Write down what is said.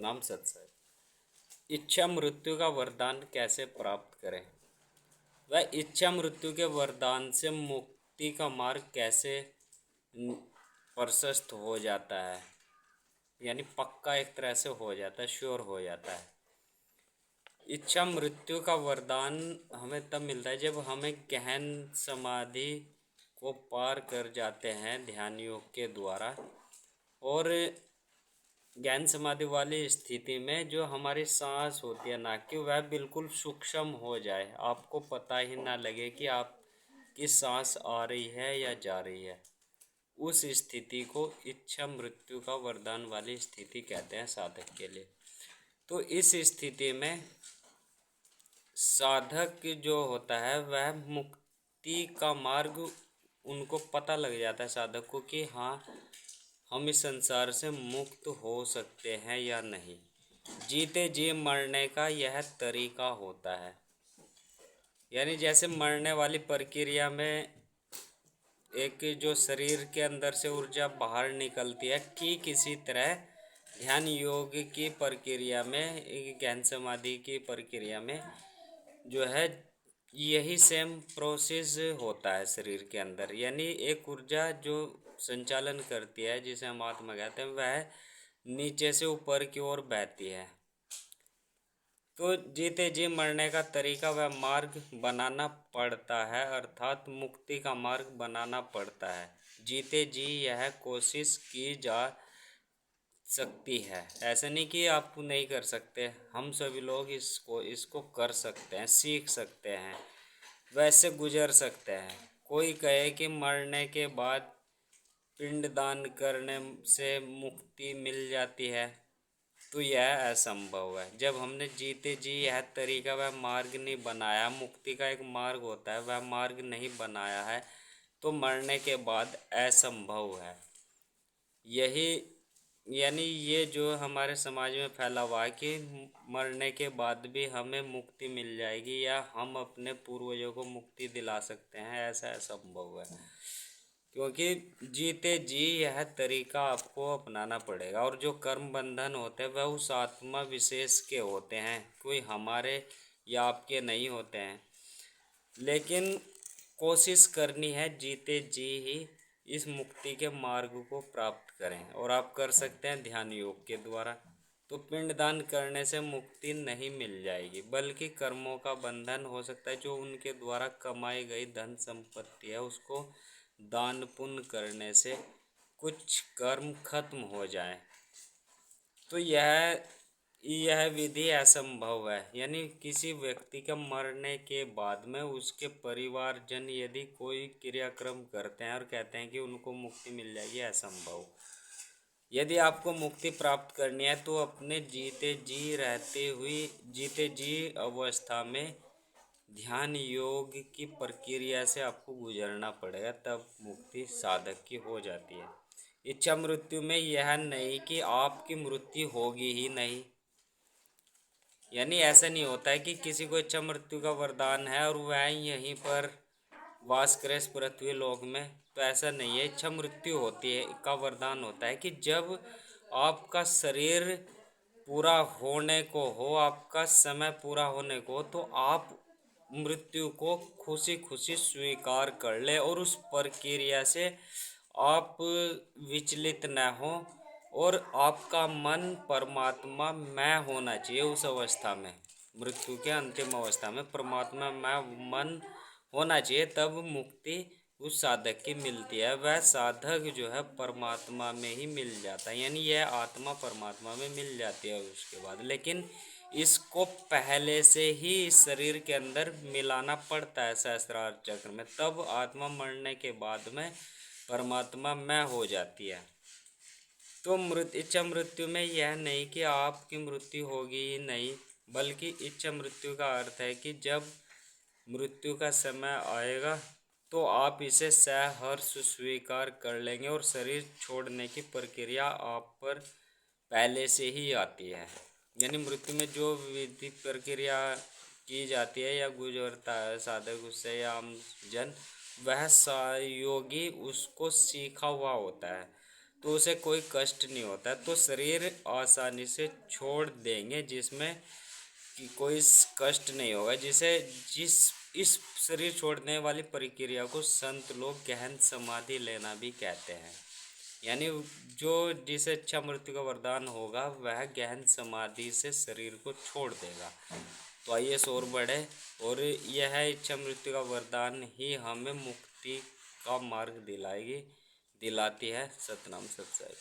सतनाम सत्संग। इच्छा मृत्यु का वरदान कैसे प्राप्त करें? वह इच्छा मृत्यु के वरदान से मुक्ति का मार्ग कैसे प्रशस्त हो जाता है, यानी पक्का एक तरह से हो जाता है, श्योर हो जाता है। इच्छा मृत्यु का वरदान हमें तब मिलता है जब हमें गहन समाधि को पार कर जाते हैं ध्यान योग के द्वारा, और ज्ञान समाधि वाली स्थिति में जो हमारी सांस होती है ना कि वह बिल्कुल सूक्ष्म हो जाए, आपको पता ही ना लगे कि आपकी सांस आ रही है या जा रही है। उस स्थिति को इच्छा मृत्यु का वरदान वाली स्थिति कहते हैं साधक के लिए। तो इस स्थिति में साधक जो होता है वह मुक्ति का मार्ग उनको पता लग जाता है साधक को कि हाँ, हम इस संसार से मुक्त हो सकते हैं या नहीं। जीते जी मरने का यह तरीका होता है, यानी जैसे मरने वाली प्रक्रिया में एक जो शरीर के अंदर से ऊर्जा बाहर निकलती है कि किसी तरह ध्यान योग की प्रक्रिया में, ज्ञान समाधि की प्रक्रिया में जो है यही सेम प्रोसेस होता है शरीर के अंदर। यानी एक ऊर्जा जो संचालन करती है जिसे हम आत्मा कहते हैं, वह नीचे से ऊपर की ओर बहती है। तो जीते जी मरने का तरीका वह मार्ग बनाना पड़ता है, अर्थात मुक्ति का मार्ग बनाना पड़ता है। जीते जी यह कोशिश की जा सकती है, ऐसा नहीं कि आप नहीं कर सकते। हम सभी लोग इसको कर सकते हैं, सीख सकते हैं, वैसे गुजर सकते हैं। कोई कहे कि मरने के बाद पिंडदान करने से मुक्ति मिल जाती है, तो यह असंभव है। जब हमने जीते जी यह तरीका वह मार्ग नहीं बनाया, मुक्ति का एक मार्ग होता है, वह मार्ग नहीं बनाया है, तो मरने के बाद असंभव है। यही यानी ये जो हमारे समाज में फैला हुआ है कि मरने के बाद भी हमें मुक्ति मिल जाएगी या हम अपने पूर्वजों को मुक्ति दिला सकते हैं, ऐसा असंभव है। क्योंकि जीते जी यह तरीका आपको अपनाना पड़ेगा, और जो कर्म बंधन होते हैं वह उस आत्मा विशेष के होते हैं, कोई हमारे या आपके नहीं होते हैं। लेकिन कोशिश करनी है जीते जी ही इस मुक्ति के मार्ग को प्राप्त करें, और आप कर सकते हैं ध्यान योग के द्वारा। तो पिंडदान करने से मुक्ति नहीं मिल जाएगी, बल्कि कर्मों का बंधन हो सकता है। जो उनके द्वारा कमाई गई धन संपत्ति है उसको दान पुण्य करने से कुछ कर्म खत्म हो जाए, तो यह विधि असंभव है। यानी किसी व्यक्ति के मरने के बाद में उसके परिवारजन यदि कोई क्रियाक्रम करते हैं और कहते हैं कि उनको मुक्ति मिल जाएगी, असंभव। यदि आपको मुक्ति प्राप्त करनी है तो अपने जीते जी अवस्था में ध्यान योग की प्रक्रिया से आपको गुजरना पड़ेगा, तब मुक्ति साधक की हो जाती है। इच्छा मृत्यु में यह नहीं कि आपकी मृत्यु होगी ही नहीं, यानी ऐसा नहीं होता है कि किसी को इच्छा मृत्यु का वरदान है और वह यहीं पर वास करे इस पृथ्वी लोक में, तो ऐसा नहीं है। इच्छा मृत्यु होती है का वरदान होता है कि जब आपका शरीर पूरा होने को हो, आपका समय पूरा होने को, तो आप मृत्यु को खुशी खुशी स्वीकार कर ले और उस प्रक्रिया से आप विचलित न हो, और आपका मन परमात्मा मैं होना चाहिए। उस अवस्था में, मृत्यु के अंतिम अवस्था में परमात्मा मैं मन होना चाहिए, तब मुक्ति उस साधक की मिलती है। वह साधक जो है परमात्मा में ही मिल जाता है, यानी यह आत्मा परमात्मा में मिल जाती है उसके बाद। लेकिन इसको पहले से ही इस शरीर के अंदर मिलाना पड़ता है सहस्त्रार चक्र में, तब आत्मा मरने के बाद में परमात्मा मैं हो जाती है। तो इच्छा मृत्यु में यह नहीं कि आपकी मृत्यु होगी ही नहीं, बल्कि इच्छा मृत्यु का अर्थ है कि जब मृत्यु का समय आएगा तो आप इसे सहर्ष स्वीकार कर लेंगे, और शरीर छोड़ने की प्रक्रिया आप पर पहले से ही आती है। यानी मृत्यु में जो विधि प्रक्रिया की जाती है या गुजरता है साधक उससे या आम जन, वह योगी उसको सीखा हुआ होता है। तो उसे कोई कष्ट नहीं होता, तो शरीर आसानी से छोड़ देंगे, जिसमें कि कोई कष्ट नहीं होगा, जिसे जिस इस शरीर छोड़ने वाली प्रक्रिया को संत लोग गहन समाधि लेना भी कहते हैं। यानी जो जिसे इच्छा मृत्यु का वरदान होगा वह गहन समाधि से शरीर को छोड़ देगा। तो आइए और बढ़े, और यह इच्छा मृत्यु का वरदान ही हमें मुक्ति का मार्ग दिलाती है। सतनाम सत साई।